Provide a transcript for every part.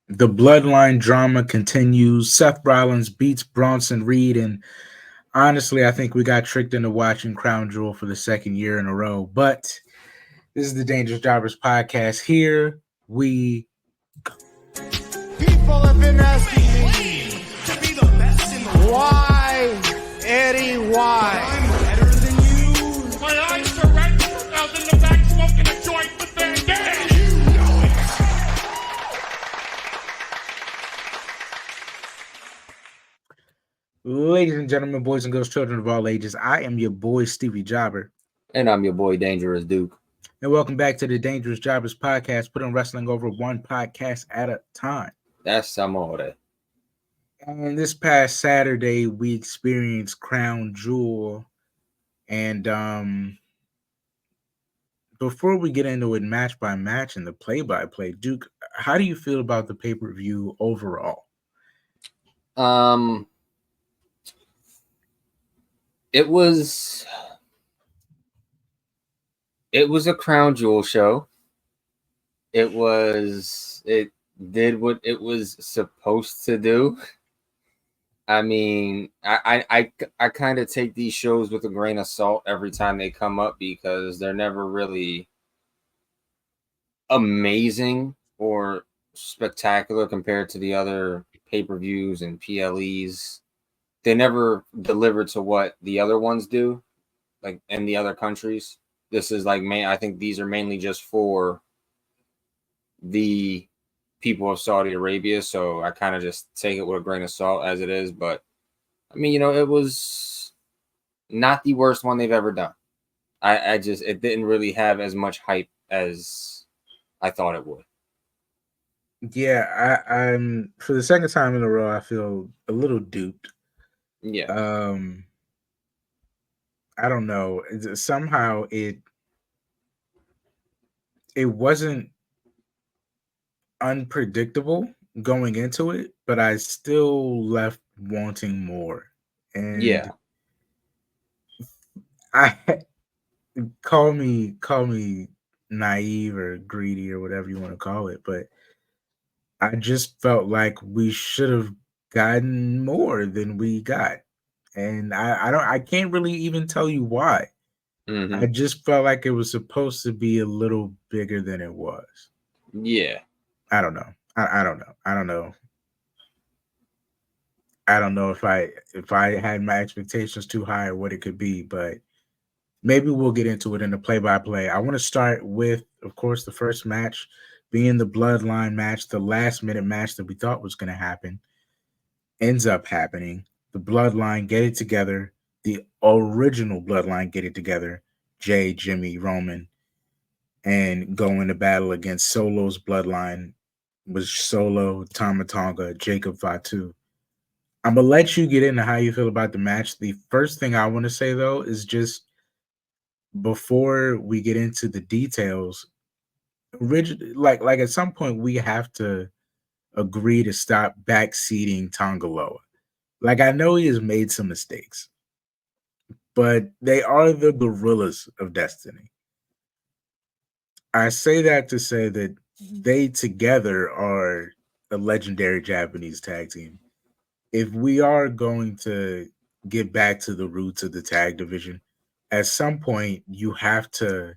The Bloodline drama continues. Seth Rollins beats Bronson Reed, and honestly, I think we got tricked into watching Crown Jewel for the second year in a row. But this is the Dangerous Jobbers podcast. Here we People have been asking me, why, Eddie, why? I'm better than you. My eyes are red. I was in the back smoking a joint with Van Dam. You know it. Ladies and gentlemen, boys and girls, children of all ages, I am your boy, Stevie Jobber. And I'm your boy, Dangerous Duke. And welcome back to the Dangerous Jobbers podcast, putting wrestling over one podcast at a time. That's amore. And this past Saturday, we experienced Crown Jewel. And before we get into it match by match and the play-by-play, Duke, how do you feel about the pay-per-view overall? It was a Crown Jewel show. It did what it was supposed to do. I mean, I kind of take these shows with a grain of salt every time they come up because they're never really amazing or spectacular compared to the other pay-per-views and PLEs. They never deliver to what the other ones do, like in the other countries. This is like, I think these are mainly just for the people of Saudi Arabia, so I kind of just take it with a grain of salt as it is. But I mean, it was not the worst one they've ever done. It didn't really have as much hype as I thought it would. Yeah, I'm for the second time in a row, I feel a little duped. Yeah. I don't know. Somehow it wasn't unpredictable going into it, but I still left wanting more. And Yeah. I call me naive or greedy or whatever you want to call it, but I just felt like we should have gotten more than we got. And I can't really even tell you why. Mm-hmm. I just felt like it was supposed to be a little bigger than it was. Yeah. I don't know. I don't know. I don't know. I don't know if I had my expectations too high or what it could be, but maybe we'll get into it in the play-by-play. I want to start with, of course, the first match being the Bloodline match, the last-minute match that we thought was going to happen. Ends up happening. The Bloodline get it together. The original Bloodline get it together. Jay, Jimmy, Roman, and go into battle against Solo's Bloodline, was Solo, Tama Tonga, Jacob Fatu. I'm going to let you get into how you feel about the match. The first thing I want to say, though, is just before we get into the details, like at some point we have to agree to stop backseating Tonga Loa. Like, I know he has made some mistakes, but they are the Gorillas of Destiny. I say that to say that they together are a legendary Japanese tag team. If we are going to get back to the roots of the tag division, at some point you have to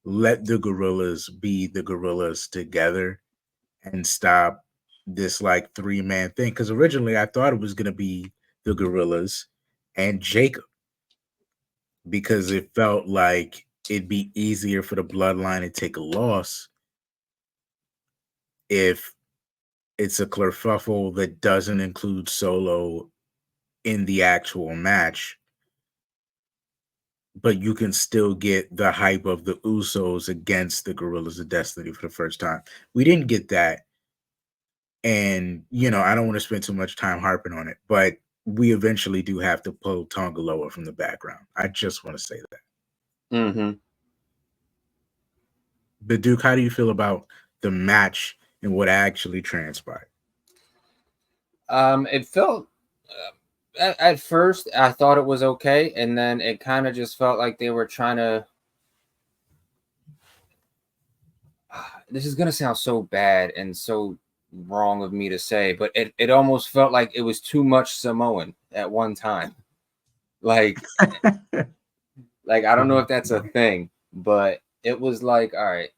let the Gorillas be the Gorillas together and stop this like three-man thing. Because originally I thought it was going to be the Gorillas and Jacob, because it felt like it'd be easier for the Bloodline to take a loss if it's a kerfuffle that doesn't include Solo in the actual match, but you can still get the hype of the Usos against the Gorillas of Destiny for the first time. We didn't get that. And, I don't want to spend too much time harping on it, but we eventually do have to pull Tonga Loa from the background. I just want to say that. Mm-hmm. But Duke, how do you feel about the match and what actually transpired? It felt at first I thought it was okay, and then it kind of just felt like they were trying to. This is gonna sound so bad and so wrong of me to say, but it almost felt like it was too much Samoan at one time. Like I don't know if that's a thing, but it was like, all right,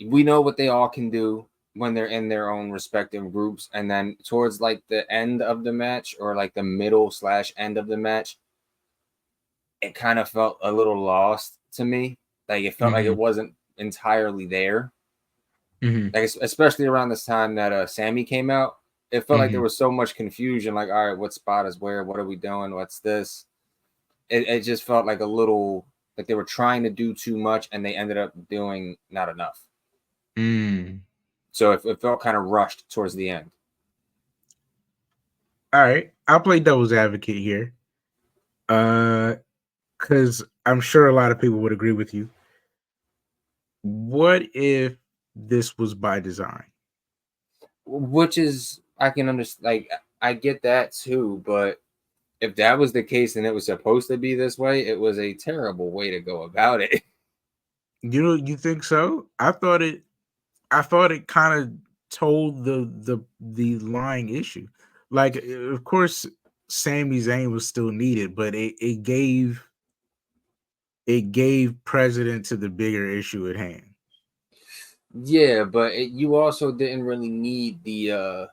we know what they all can do when they're in their own respective groups, and then towards like the end of the match, or like the middle / end of the match, it kind of felt a little lost to me. Like it felt like it wasn't entirely there. Like especially around this time that Sammy came out, it felt like there was so much confusion. Like, all right, what spot is where? What are we doing? What's this? It just felt like a little like they were trying to do too much, and they ended up doing not enough. So it felt kind of rushed towards the end. All right, I'll play devil's advocate here, because I'm sure a lot of people would agree with you. What if this was by design? Which is, I can understand. Like, I get that too, but if that was the case and it was supposed to be this way, it was a terrible way to go about it. You think so? I thought it kind of told the lying issue. Like, of course, Sami Zayn was still needed, but it gave precedent to the bigger issue at hand. Yeah, but you also didn't really need the.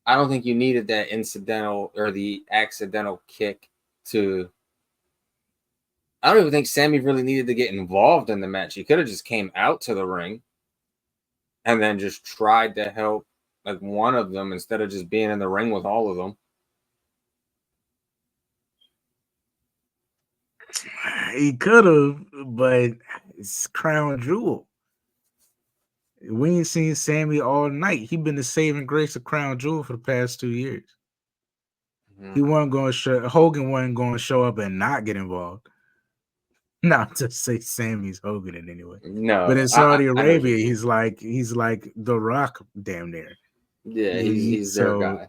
I don't think you needed that incidental or the accidental kick to. I don't even think Sammy really needed to get involved in the match. He could have just came out to the ring and then just tried to help like one of them instead of just being in the ring with all of them. He could have, but it's crown jewel. We ain't seen Sammy all night. He been the saving grace of crown jewel for the past 2 years. He wasn't going to show. Hogan wasn't going to show up and not get involved. Not to say Sammy's Hogan in any way. No, but in Saudi Arabia, he's like The Rock, damn near. Yeah, he's their guy.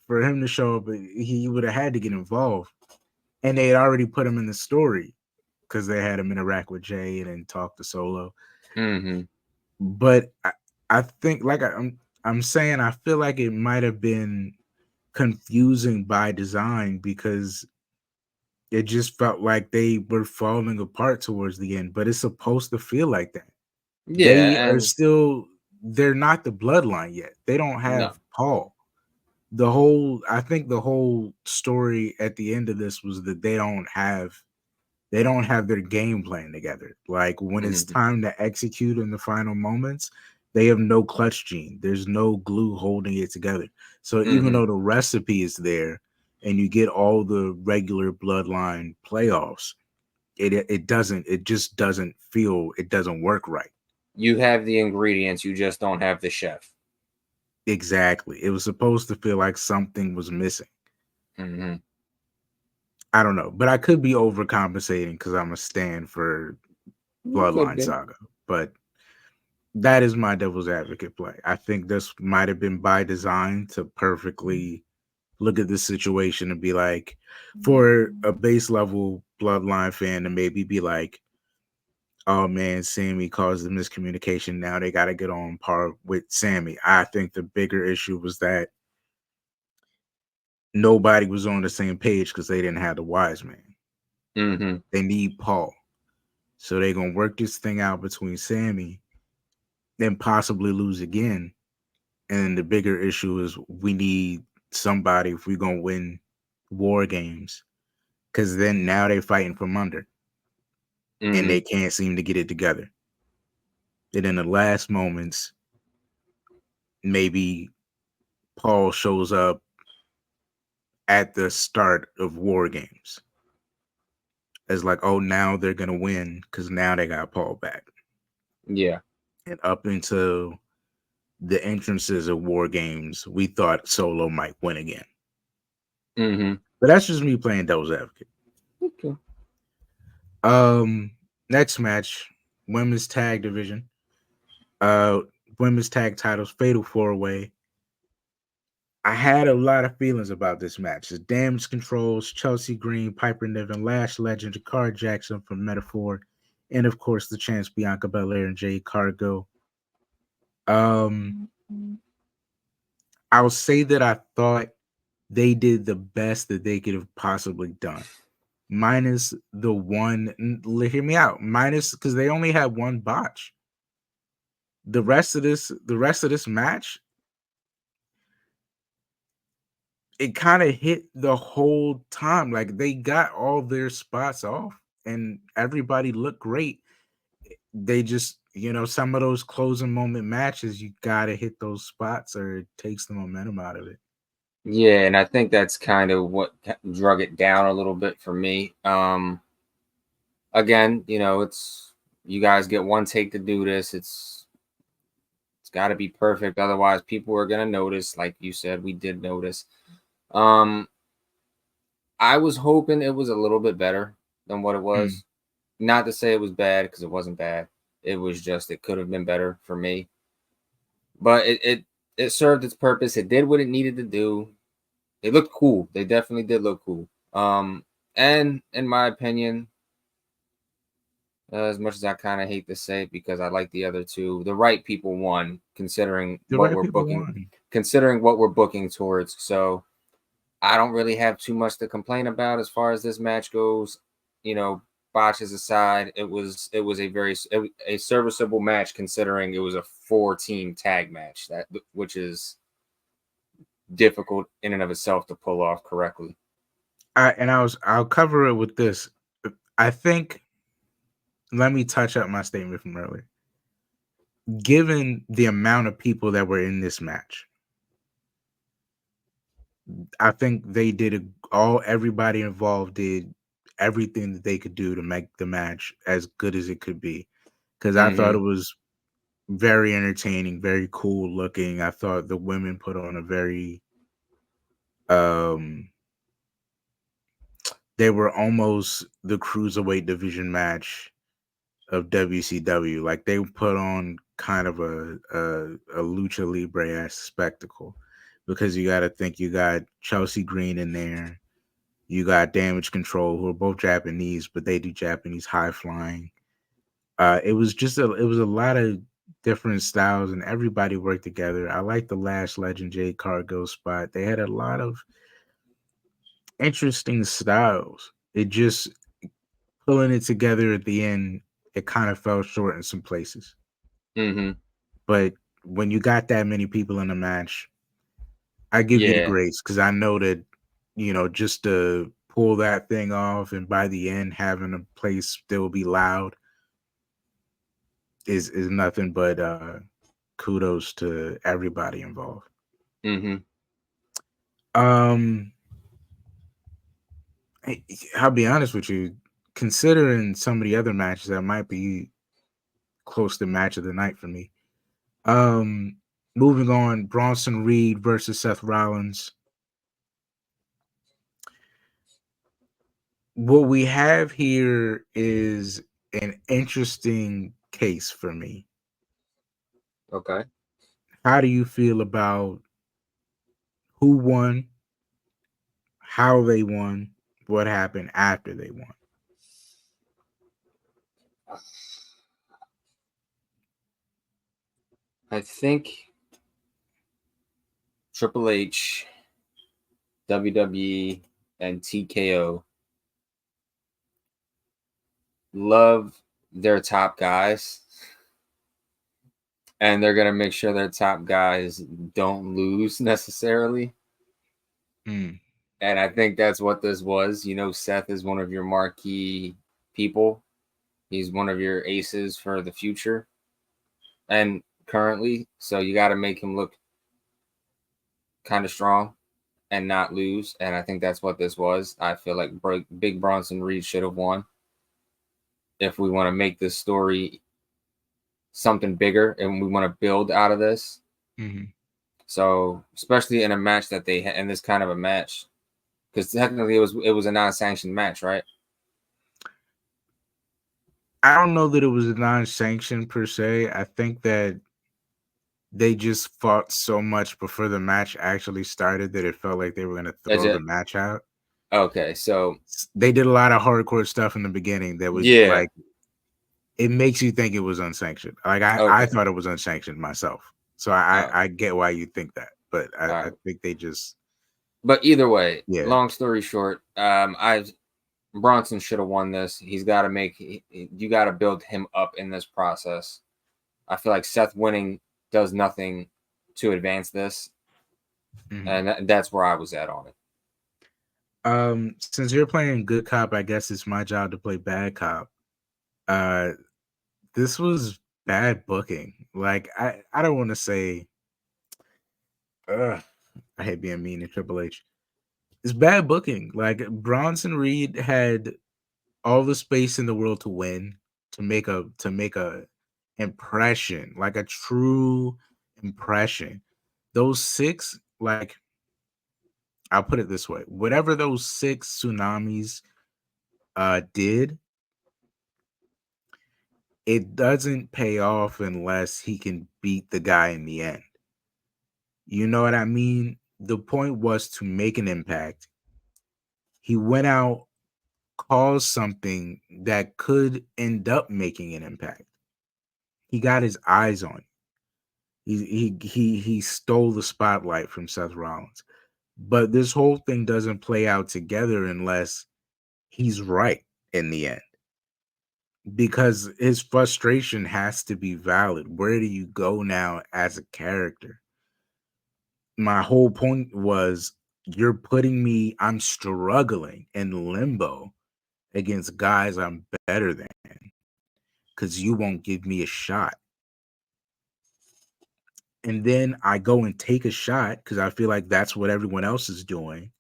For him to show up, he would have had to get involved, and they had already put him in the story because they had him interact with Jay and then talk to Solo. But I think, like I'm saying, I feel like it might have been confusing by design because it just felt like they were falling apart towards the end, but it's supposed to feel like that. Yeah, they are still, they're not the bloodline yet. They don't have Paul. I think the whole story at the end of this was that they don't have their game plan together. Like when it's time to execute in the final moments, they have no clutch gene. There's no glue holding it together. So even though the recipe is there and you get all the regular bloodline playoffs, it just doesn't work right. You have the ingredients, you just don't have the chef. Exactly. It was supposed to feel like something was missing. I don't know, but I could be overcompensating because I'm a stand for Bloodline Saga. But that is my devil's advocate play. I think this might have been by design to perfectly look at the situation and be like, for a base level Bloodline fan to maybe be like, oh man, Sammy caused the miscommunication. Now they got to get on par with Sammy. I think the bigger issue was that nobody was on the same page because they didn't have the wise man. They need Paul. So they're going to work this thing out between Sammy and possibly lose again. And the bigger issue is we need somebody if we're going to win War Games. Because then now they're fighting from under. And they can't seem to get it together. And in the last moments, maybe Paul shows up at the start of War Games. It's like, oh, now they're going to win because now they got Paul back. Yeah. And up until the entrances of War Games, we thought Solo might win again. But that's just me playing devil's advocate. Okay. Next match, women's tag division. Women's tag titles, fatal 4-way. I had a lot of feelings about this match. The Damage Controls, Chelsea Green, Piper Niven, Lash Legend, Jakar Jackson from Metaphor, and of course the champs Bianca Belair and Jade Cargill. Um, I'll say that I thought they did the best that they could have possibly done. Minus the one, hear me out. Minus because they only had one botch. The rest of this match, it kind of hit the whole time. Like they got all their spots off, and everybody looked great. They just, some of those closing moment matches, you gotta hit those spots, or it takes the momentum out of it. Yeah, and I think that's kind of what drug it down a little bit for me. Again, it's you guys get one take to do this. It's got to be perfect, otherwise people are gonna notice. Like you said, we did notice. Um, I was hoping it was a little bit better than what it was. Not to say it was bad, because it wasn't bad. It was just it could have been better for me. But it served its purpose. It did what it needed to do. It looked cool. They definitely did look cool. And in my opinion, as much as I kind of hate to say it because I like the other two, the right people won, considering The what right we're people booking, won. considering what we're booking towards. So I don't really have too much to complain about as far as this match goes. Botches aside, it was a serviceable match, considering it was a 4-team tag match, which is difficult in and of itself to pull off correctly. I'll cover it with this. I think, let me touch up my statement from earlier. Given the amount of people that were in this match, I think they did everybody involved did everything that they could do to make the match as good as it could be. Because I thought it was very entertaining, very cool looking. I thought the women put on a very they were almost the cruiserweight division match of WCW. Like they put on kind of a lucha libre ass spectacle, because you got to think you got Chelsea Green in there, you got Damage Control, who are both Japanese, but they do Japanese high flying. It was a lot of different styles, and everybody worked together. I like the Lash Legend Jade Cargo spot. They had a lot of interesting styles. It just, pulling it together at the end, it kind of fell short in some places. But when you got that many people in a match, I give you the grace, because I know that, just to pull that thing off, and by the end having a place still be loud is nothing but kudos to everybody involved. I'll be honest with you, considering some of the other matches, that might be close to match of the night for me. Moving on, Bronson Reed versus Seth Rollins. What we have here is an interesting case for me. Okay. How do you feel about who won, how they won, what happened after they won? I think Triple H, WWE, and TKO love their top guys, and they're going to make sure their top guys don't lose necessarily. And I think that's what this was. Seth is one of your marquee people. He's one of your aces for the future and currently. So you got to make him look kind of strong and not lose. And I think that's what this was. I feel like Big Bronson Reed should have won. If we want to make this story something bigger and we want to build out of this. So, especially in a match that they had, in this kind of a match, because technically it was a non-sanctioned match, right? I don't know that it was a non-sanctioned per se. I think that they just fought so much before the match actually started that it felt like they were going to throw the match out. Okay, so they did a lot of hardcore stuff in the beginning that was like, it makes you think it was unsanctioned. Like I thought it was unsanctioned myself. So I get why you think that, but I think they just. But either way, Yeah. long story short, Bronson should have won this. He's got to you got to build him up in this process. I feel like Seth winning does nothing to advance this, and that's where I was at on it. Since you're playing good cop, I guess it's my job to play bad cop. This was bad booking. Like I don't want to say. I hate being mean to Triple H. It's bad booking. Like Bronson Reed had all the space in the world to win, to make a impression, like a true impression. Those 6, like I'll put it this way: whatever those 6 tsunamis did, it doesn't pay off unless he can beat the guy in the end. You know what I mean? The point was to make an impact. He went out, caused something that could end up making an impact. He got his eyes on it. He stole the spotlight from Seth Rollins. But this whole thing doesn't play out together unless he's right in the end. Because his frustration has to be valid. Where do you go now as a character? My whole point was I'm struggling in limbo against guys I'm better than because you won't give me a shot. And then I go and take a shot because I feel like that's what everyone else is doing.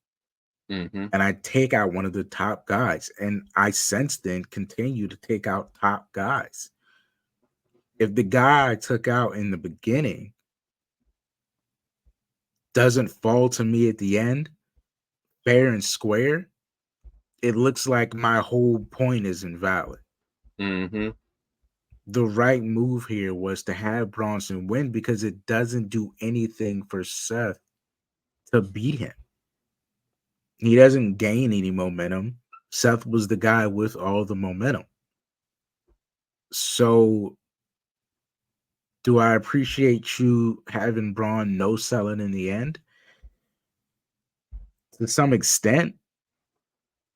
Mm-hmm. And I take out one of the top guys. And I since then continue to take out top guys. If the guy I took out in the beginning doesn't fall to me at the end, fair and square, it looks like my whole point is invalid. Mm-hmm. The right move here was to have Bronson win because it doesn't do anything for Seth to beat him. He doesn't gain any momentum. Seth was the guy with all the momentum. So do I appreciate you having Braun no selling in the end? To some extent,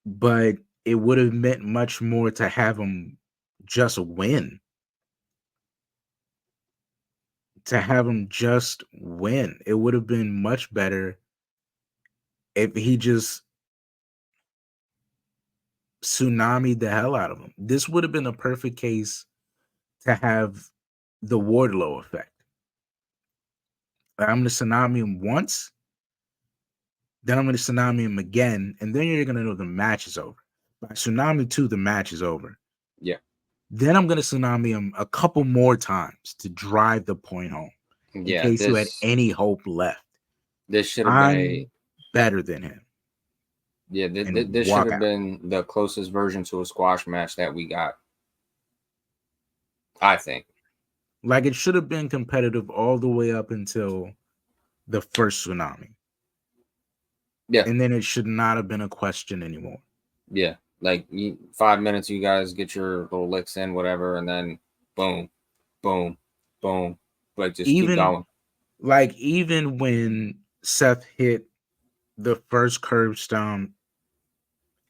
but it would have meant much more to have him just win. To have him just win. It would have been much better if he just tsunami'd the hell out of him. This would have been a perfect case to have the Wardlow effect. I'm going to tsunami him once, then I'm going to tsunami him again, and then you're going to know the match is over. By tsunami 2, the match is over. Yeah. Then I'm going to tsunami him a couple more times to drive the point home. In case you had any hope left. This should have been better than him. Yeah, this should have been the closest version to a squash match that we got. I think. Like it should have been competitive all the way up until the first tsunami. Yeah. And then it should not have been a question anymore. Yeah. Like 5 minutes, you guys get your little licks in, whatever, and then boom, boom, boom. Like just keep going. Like even when Seth hit the first curb stomp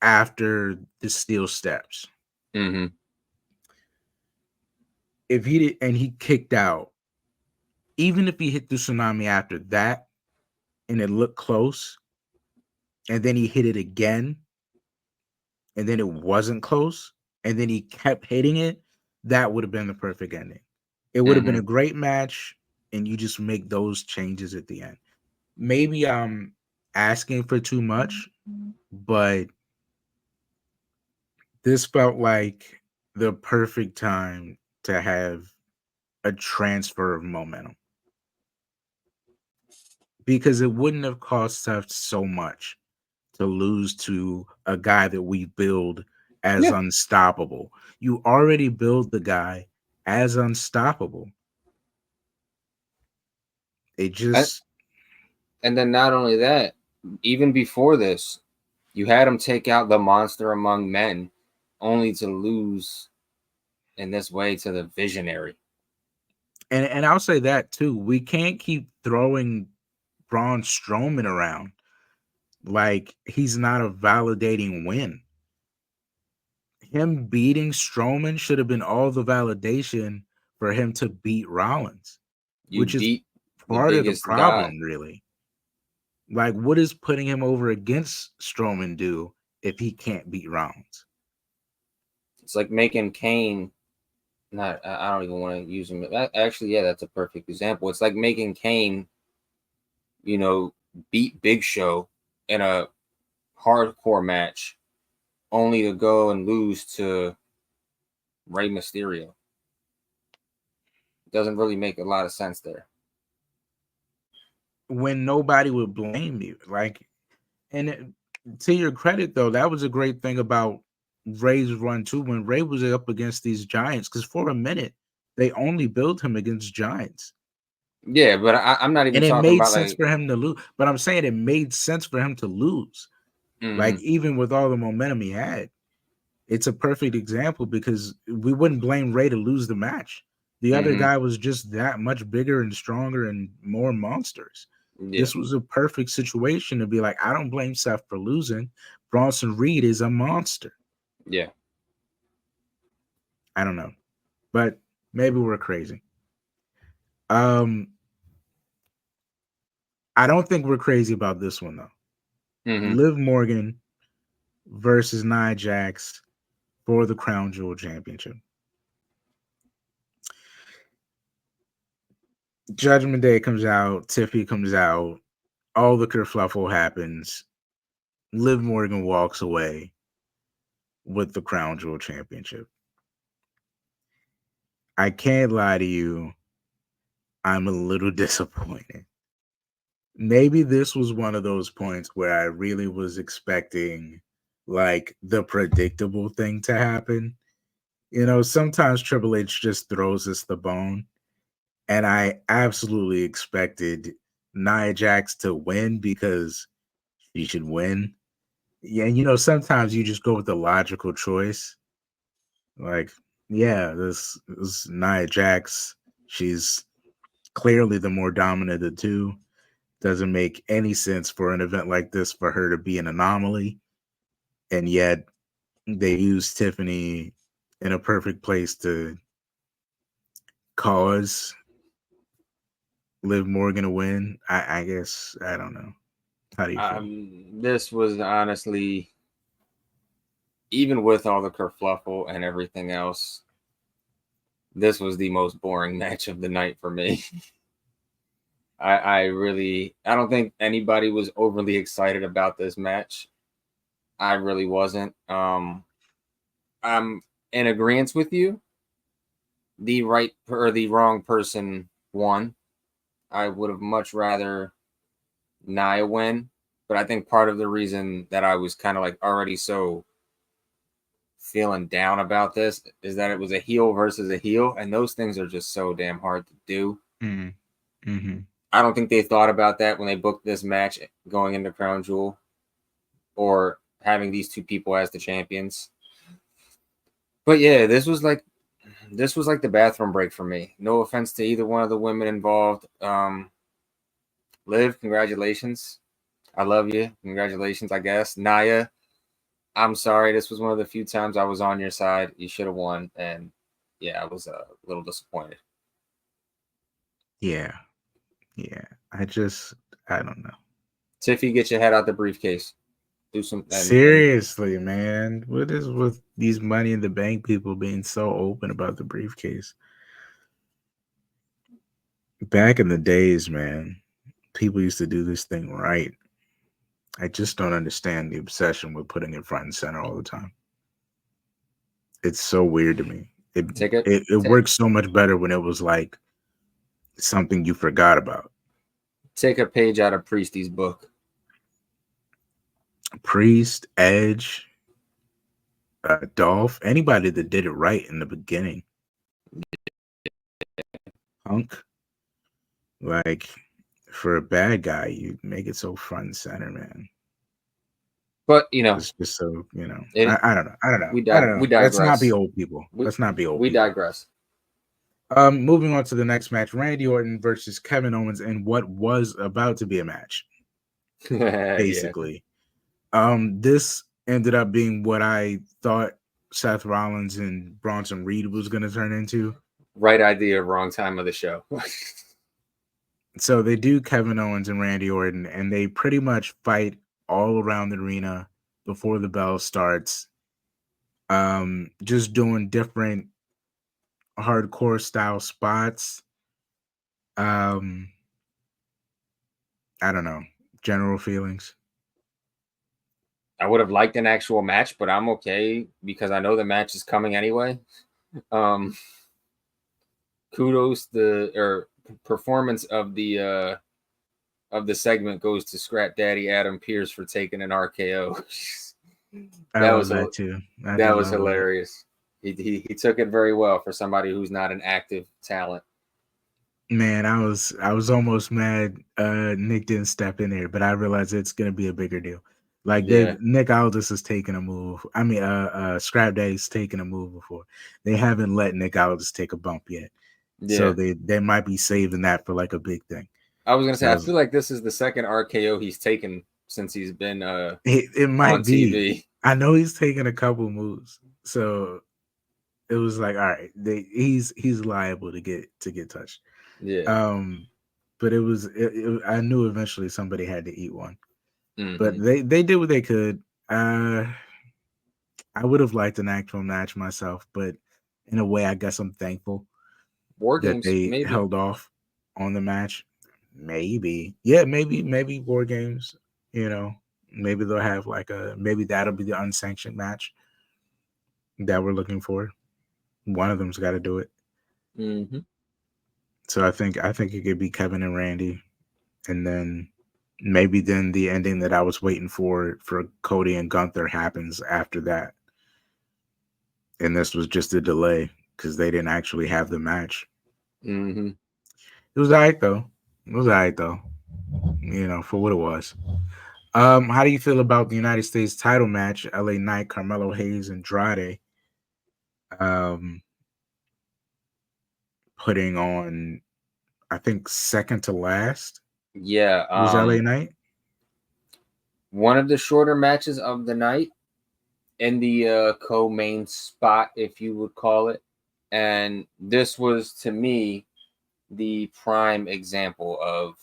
after the steel steps. Mm-hmm. If he did and he kicked out, even if he hit the tsunami after that and it looked close, and then he hit it again, and then it wasn't close, and then he kept hitting it, that would have been the perfect ending. It would have been a great match, and you just make those changes at the end. Maybe I'm asking for too much, but this felt like the perfect time to have a transfer of momentum. Because it wouldn't have cost us so much to lose to a guy that we build as unstoppable. You already build the guy as unstoppable. It just... And then not only that, even before this, you had him take out the monster among men, only to lose in this way to the Visionary. And I'll say that too. We can't keep throwing Braun Strowman around like he's not a validating win. Him beating Strowman should have been all the validation for him to beat Rollins, You which is beat the part of the biggest guy. problem, really. Like, what does putting him over against Strowman do if he can't beat Rollins? It's like making Kane. Not, I don't even want to use him. Actually, yeah, that's a perfect example. It's like making Kane, beat Big Show in a hardcore match, only to go and lose to Rey Mysterio. It doesn't really make a lot of sense there. When nobody would blame you. To your credit, though, that was a great thing about Ray's run, too, when Ray was up against these giants, because for a minute, they only built him against giants. Yeah, but I'm not even And it talking made about sense for him to lose. But I'm saying it made sense for him to lose. Like, even with all the momentum he had, it's a perfect example because we wouldn't blame Ray to lose the match. The other guy was just that much bigger and stronger and more monsters. Yeah. This was a perfect situation to be like, I don't blame Seth for losing. Bronson Reed is a monster. Yeah. I don't know, but maybe we're crazy. I don't think we're crazy about this one though. Liv Morgan versus Nia Jax for the Crown Jewel Championship. Judgment Day comes out, Tiffy comes out, all the kerfluffle happens. Liv Morgan walks away with the Crown Jewel Championship. I can't lie to you, I'm a little disappointed. Maybe this was one of those points where I really was expecting like the predictable thing to happen. Sometimes Triple H just throws us the bone. And I absolutely expected Nia Jax to win because she should win. Yeah, and sometimes you just go with the logical choice. Like, yeah, this is Nia Jax. She's clearly the more dominant of the two. Doesn't make any sense for an event like this for her to be an anomaly. And yet they use Tiffany in a perfect place to cause Liv Morgan to win. I guess, I don't know. How do you feel? This was honestly, even with all the kerfluffle and everything else, this was the most boring match of the night for me. I don't think anybody was overly excited about this match. I really wasn't. I'm in agreement with you. The right or the wrong person won. I would have much rather Nia win, but I think part of the reason that I was kind of like already so feeling down about this is that it was a heel versus a heel, and those things are just so damn hard to do. I don't think they thought about that when they booked this match going into Crown Jewel or having these two people as the champions. But yeah, this was like the bathroom break for me. No offense to either one of the women involved. Liv, congratulations. I love you. Congratulations, I guess. Nia, I'm sorry. This was one of the few times I was on your side. You should have won. And yeah, I was a little disappointed. Yeah. I don't know. Tiffy, get your head out the briefcase. Do some. Seriously, man. What is with these Money in the Bank people being so open about the briefcase? Back in the days, man, people used to do this thing right. I just don't understand the obsession with putting it front and center all the time. It's so weird to me. It works so much better when it was like something you forgot about. Take a page out of Priesty's book. Priest, Edge, Dolph, anybody that did it right in the beginning. Punk. Like, for a bad guy, you make it so front and center, man. But it's just so I don't know. We digress. Let's not be old people. We digress. Moving on to the next match, Randy Orton versus Kevin Owens in what was about to be a match, Yeah. basically. This ended up being what I thought Seth Rollins and Bronson Reed was going to turn into. Right idea, wrong time of the show. So they do Kevin Owens and Randy Orton, and they pretty much fight all around the arena before the bell starts. Just doing different hardcore style spots. I don't know. General feelings. I would have liked an actual match, but I'm okay because I know the match is coming anyway. Kudos performance of the segment goes to Scrap Daddy Adam Pearce for taking an RKO. I love that too. That was hilarious. He took it very well for somebody who's not an active talent. Man, I was almost mad Nick didn't step in there, but I realized it's gonna be a bigger deal. Like Nick Aldis has taken a move. I mean, Scrap Daddy's taken a move before. They haven't let Nick Aldis take a bump yet. Yeah. So they might be saving that for like a big thing. I was gonna say, I feel like this is the second RKO he's taken since he's been it might on be. TV. I know he's taken a couple moves, so it was like, all right, he's liable to get touched. Yeah. But it was I knew eventually somebody had to eat one. Mm-hmm. But they did what they could. I would have liked an actual match myself, but in a way, I guess I'm thankful that they held off on the match. Maybe, yeah, maybe War Games. You know, maybe they'll have maybe that'll be the unsanctioned match that we're looking for. One of them's got to do it. Mm-hmm. So I think it could be Kevin and Randy, and then maybe the ending that I was waiting for Cody and Gunther happens after that. And this was just a delay because they didn't actually have the match. Mm-hmm. It was all right though. You know, for what it was. How do you feel about the United States title match? LA Knight, Carmelo Hayes, Andrade. Putting on, I think, second to last. Yeah. Was LA Knight. One of the shorter matches of the night in the co-main spot, if you would call it. And this was, to me, the prime example of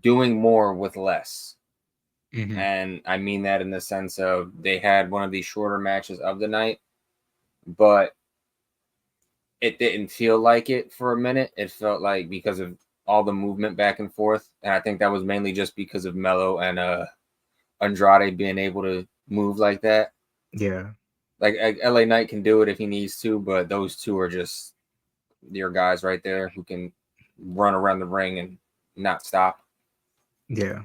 doing more with less. Mm-hmm. And I mean that in the sense of they had one of the shorter matches of the night, but it didn't feel like it for a minute. It felt like because of all the movement back and forth. And I think that was mainly just because of Melo and Andrade being able to move like that. Yeah. Like LA Knight can do it if he needs to, but those two are just your guys right there who can run around the ring and not stop. Yeah.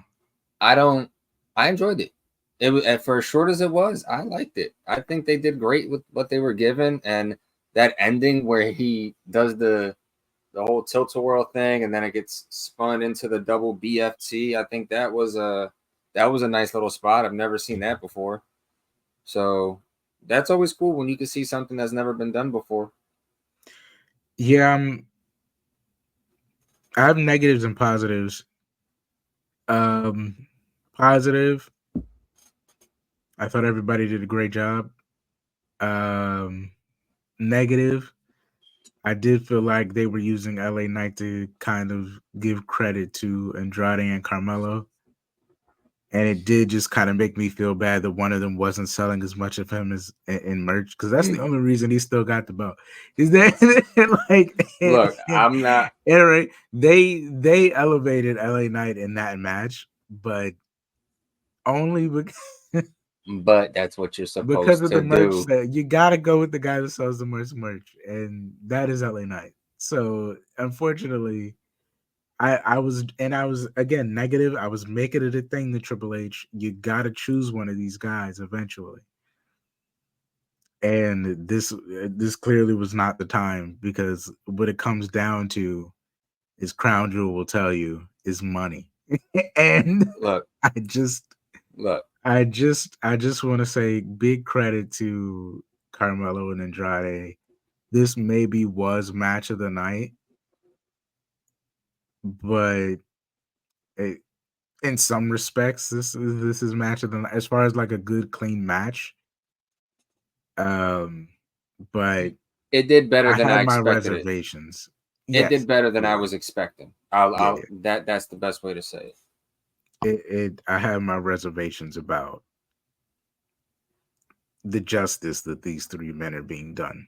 I enjoyed it. It was, for as short as it was, I liked it. I think they did great with what they were given, and that ending where he does the whole tilt-a-whirl thing and then it gets spun into the double BFT. I think that was a nice little spot. I've never seen that before. So that's always cool when you can see something that's never been done before. Yeah, I have negatives and positives. Positive, I thought everybody did a great job. Negative, I did feel like they were using LA Knight to kind of give credit to Andrade and Carmelo. And it did just kind of make me feel bad that one of them wasn't selling as much of him as in merch, because that's the only reason he still got the belt. Is that like? Look, I'm not. Right? They elevated LA Knight in that match, but only because. But that's what you're supposed because of to the merch do. set. You gotta go with the guy that sells the merch, and that is LA Knight. So unfortunately, I was again negative. I was making it a thing to Triple H. You gotta choose one of these guys eventually. And this clearly was not the time, because what it comes down to is Crown Jewel will tell you is money. And look, I just want to say big credit to Carmelo and Andrade this maybe was match of the night, but in some respects, this is match of the night as far as like a good clean match. But It did better I than I had my expected it. reservations. It Yes, did better than I yeah, was expecting. yeah. That's the best way to say it. I have my reservations about the justice that these three men are being done.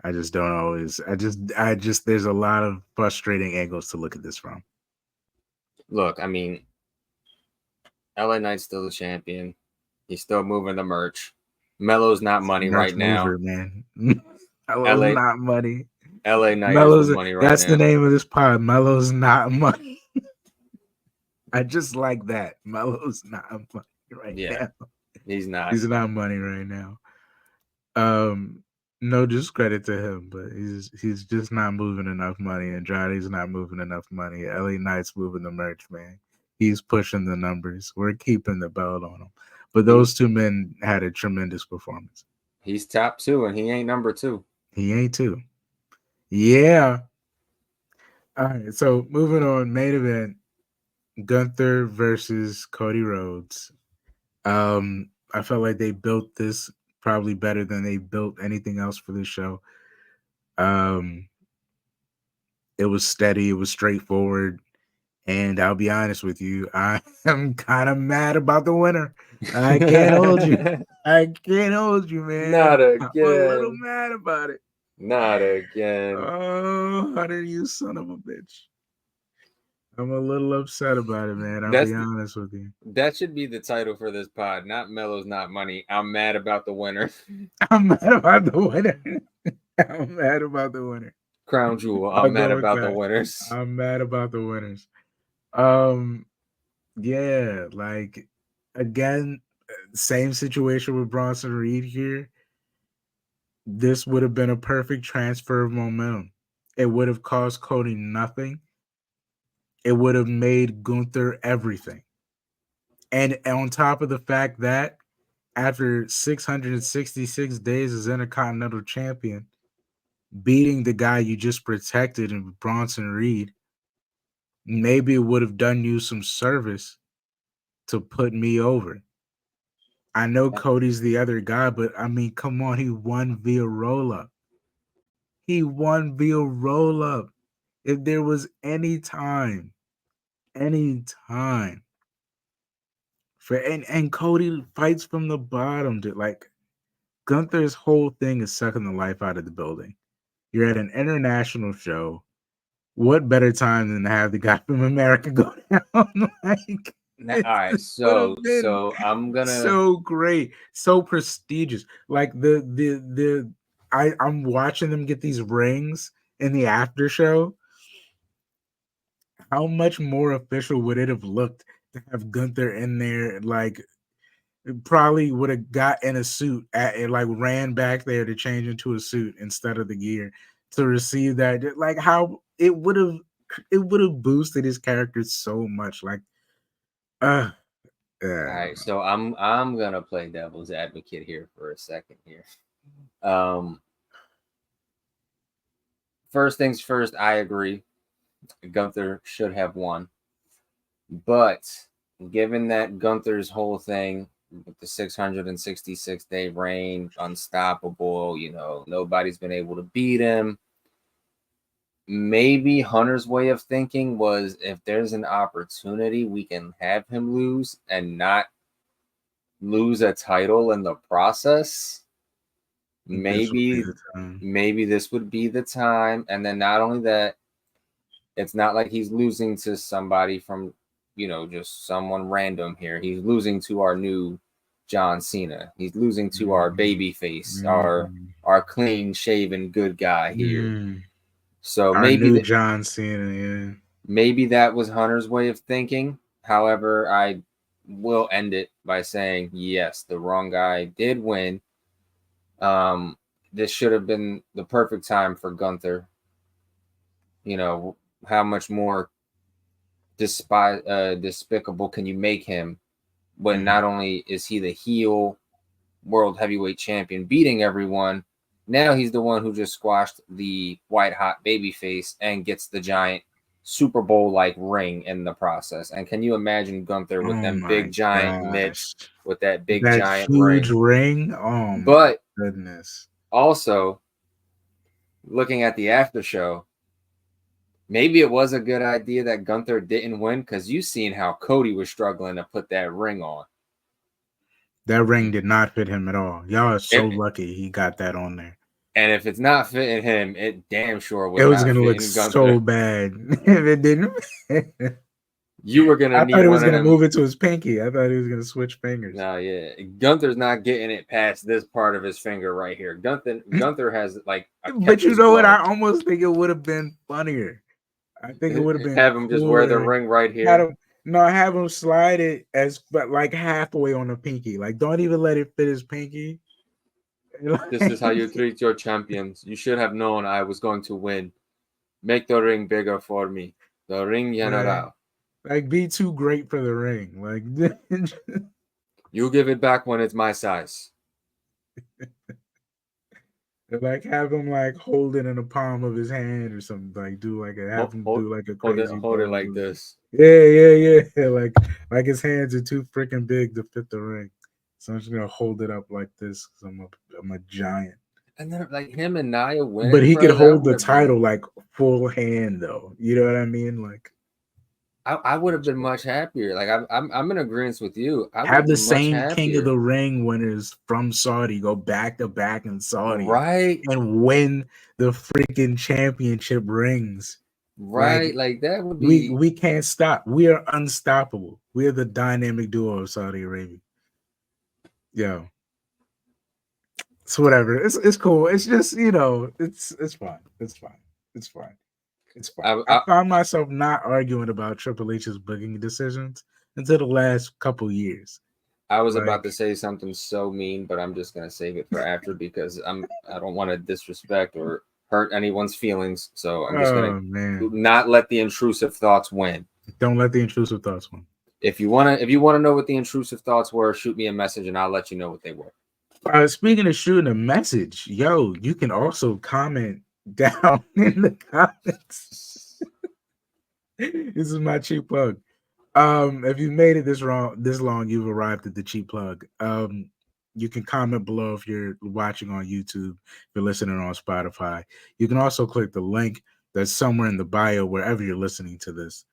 I just don't always. I just. There's a lot of frustrating angles to look at this from. Look, I mean, LA Knight's still the champion. He's still moving the merch. Melo's not money right now. Man. Melo's LA not money. LA Knight Melo's. is the money right That's now. the name of this pod. Melo's not money. I just like that. Melo's not money right now. He's not. He's not money right now. No discredit to him, but he's just not moving enough money. Andrade's not moving enough money. LA Knight's moving the merch, man. He's pushing the numbers. We're keeping the belt on him. But those two men had a tremendous performance. He's top 2, and he ain't number 2. He ain't 2. Yeah. All right. So moving on, main event: Gunther versus Cody Rhodes. I felt like they built this probably better than they built anything else for this show. It was steady, it was straightforward, and I'll be honest with you, I am kind of mad about the winner. I can't hold you. I can't hold you, man. Not again. I'm a little mad about it. Not again. Oh, Hunter, you son of a bitch. I'm a little upset about it, man. I'll be honest with you. That should be the title for this pod. Not Melo's not money. I'm mad about the winner. I'm mad about the winner. I'm mad about the winner. Crown Jewel. I'm mad about the winners. I'm mad about the winners. Yeah, like again, same situation with Bronson Reed here. This would have been a perfect transfer of momentum. It would have cost Cody nothing. It would have made Gunther everything. And on top of the fact that after 666 days as Intercontinental Champion, beating the guy you just protected in Bronson Reed, maybe it would have done you some service to put me over. I know Cody's the other guy, but I mean, come on, he won via roll-up. He won via roll-up. If there was any time for and Cody fights from the bottom, dude. Like Gunther's whole thing is sucking the life out of the building. You're at an international show. What better time than to have the guy from America go down? Like, all right, so I'm gonna so great, so prestigious. Like I'm watching them get these rings in the after show. How much more official would it have looked to have Gunther in there? Like, probably would have got in a suit and like ran back there to change into a suit instead of the gear to receive that. Like, how it would have boosted his character so much. Like, all right, so I'm gonna play devil's advocate here for a second here. First things first, I agree. Gunther should have won. But given that Gunther's whole thing with the 666-day reign, unstoppable, nobody's been able to beat him. Maybe Hunter's way of thinking was if there's an opportunity, we can have him lose and not lose a title in the process. Maybe this would be the time. And then not only that, it's not like he's losing to somebody from, just someone random here. He's losing to our new John Cena. He's losing to our baby face, our clean shaven good guy here. So our maybe new John Cena, yeah. Maybe that was Hunter's way of thinking. However, I will end it by saying, yes, the wrong guy did win. This should have been the perfect time for Gunther. How much more despicable can you make him when not only is he the heel world heavyweight champion beating everyone, Now he's the one who just squashed the white hot babyface and gets the giant Super Bowl like ring in the process. And can you imagine Gunther with them big giant mitts with that big that giant huge ring? Oh but my goodness. Also, looking at the after show, maybe it was a good idea that Gunther didn't win because you seen how Cody was struggling to put that ring on. That ring did not fit him at all. Y'all are so lucky he got that on there. And if it's not fitting him, it damn sure was. It was gonna look so bad if it didn't. You were gonna. I thought he was gonna move it to his pinky. I thought he was gonna switch fingers. No, yeah, Gunther's not getting it past this part of his finger right here. Gunther has like. But you know what? I almost think it would have been funnier. I think it would have been. Have him just wear the ring right here. Have him slide it but like halfway on the pinky. Like, don't even let it fit his pinky. This is how you treat your champions. You should have known I was going to win. Make the ring bigger for me. The ring general. Like, be too great for the ring. Like, you give it back when it's my size. Like, have him like hold it in the palm of his hand or something. Like, do like a crazy hold it like this. Yeah. Like his hands are too freaking big to fit the ring. So I'm just gonna hold it up like this because I'm a giant. And then like him and Nia win. But he could hold the title like full hand though. You know what I mean? Like I would have been much happier. Like I'm in agreement with you. I have the same King of the Ring winners from Saudi go back to back in Saudi, right? And win the freaking championship rings. Right, like that would be. We can't stop. We are unstoppable. We are the dynamic duo of Saudi Arabia. Yo, it's whatever. It's cool. It's just it's fine. It's fine. I found myself not arguing about Triple H's booking decisions until the last couple years. I was about to say something so mean, but I'm just gonna save it for after because I don't want to disrespect or hurt anyone's feelings. So I'm just gonna not let the intrusive thoughts win. Don't let the intrusive thoughts win. If you wanna know what the intrusive thoughts were, shoot me a message and I'll let you know what they were. Speaking of shooting a message, yo, you can also comment down in the comments. This is my cheap plug. If you made it this long, you've arrived at the cheap plug. You can comment below if you're watching on YouTube, if you're listening on Spotify. You can also click the link that's somewhere in the bio wherever you're listening to this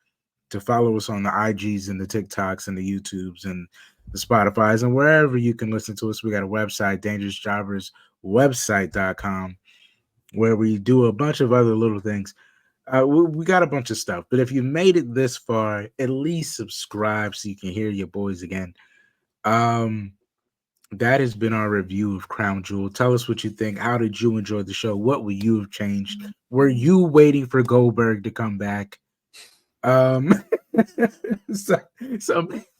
to follow us on the IGs and the TikToks and the YouTubes and the Spotifys and wherever you can listen to us. We got a website, dangerousjobberswebsite.com, where we do a bunch of other little things. We got a bunch of stuff, but if you made it this far, at least subscribe so you can hear your boys again. That has been our review of Crown Jewel. Tell us what you think. How did you enjoy the show? What would you have changed? Were you waiting for Goldberg to come back? Some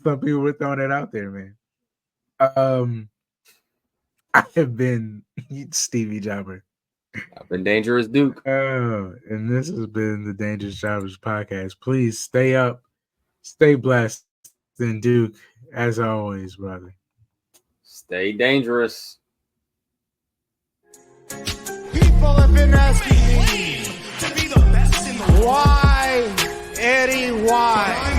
people were throwing it out there, man. I have been Stevie Jobber. I've been Dangerous Duke. And this has been the Dangerous Jobbers podcast. Please stay up, stay blessed, and Duke, as always, brother. Stay dangerous. People have been asking me To be the best in the world. why, Eddie, why?